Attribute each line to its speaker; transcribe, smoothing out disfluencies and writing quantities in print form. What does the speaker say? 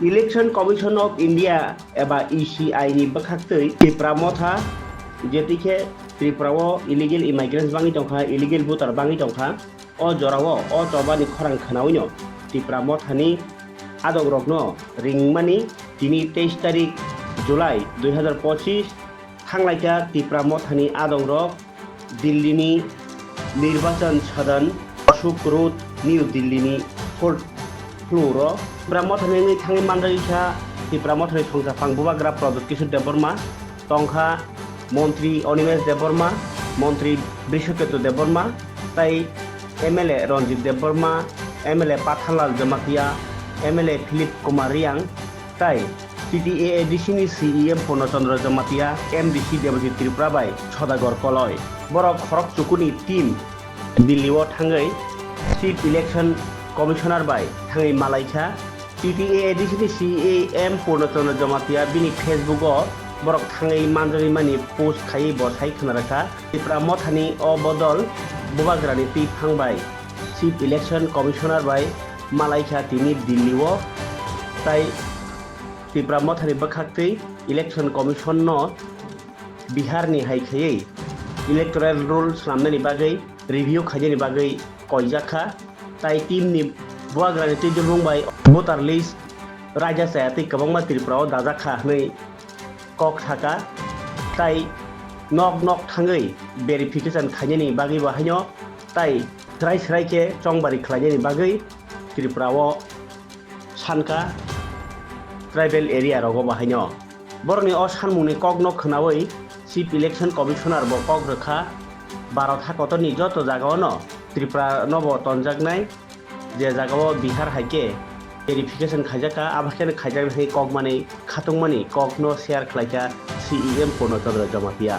Speaker 1: Election Commission of India एबा ECI नि बखाक्तै Tipra Motha जेतिखे Triprao illegal immigrants bangi tongkha illegal voter bangi tongkha o jorao o tobani khorang khanawino Tipra Motha ni adog rokno ringmani tini 23 tarik July 2025 thanglaicha Tipra Motha ni adog rok Delhi ni Nirvachan Sadan Ashoka road new Delhi ni fourth floor Tipra Motha ni thangi mandaisa Tipra Motha ni thongkhapang bubagra Pradot Kishor Deborma tongkha মন্ত্রী অনিমেষ দেববর্মা মন্ত্রী বৃষকেতু দেববর্মা তাই MLA Ranjit Debbarma MLA Pathanlal Jamatia MLA Philip Kumar Reang তাই টিটিএডিসিনি CEM Purnachandra Jamatia MDC Debjit Tripura বাই সদাগর কলয় বড় খরক চুকুনি team দিল্লিও থাঙ্গै চিফ ইলেকশন কমিশনার বাই থাঙ্গै মালাইখা টিটিএডিসিनि সিইএম পূর্ণচন্দ্র জমাতিয়া বিনি ফেসবুকও borok thangai manjari mani post khai bo thai khnaraka Tipra Motha ni o bodol Bubagrani Tipra bai chief election commissioner bai malaikha tini Delhi o tai Tipra Motha ni bakhaktei election commission no Bihar ni hai khai electoral rules samnani bagai review khajani bagai koijaka tai team ni Bubagrani Tipra bai voter list raja sayati kabangma Tripura o dajaka hnai kok thaka tai nok thangai verification khainani bagi bahaino tai srai ke chongbari khlainani bagai Tripura o sanka tribal area rogo bahaino borni o sanmungni kok nok khnawi chief election commissioner bo kok Rwkha 12 tha kotoni joto jagao no Tripura nobo tonjaknai je jagao Bihar haike verification khaijaka abakene khaijak hai kok mani khatung mani kok no share khlaika CEM Purnochandra Jamatia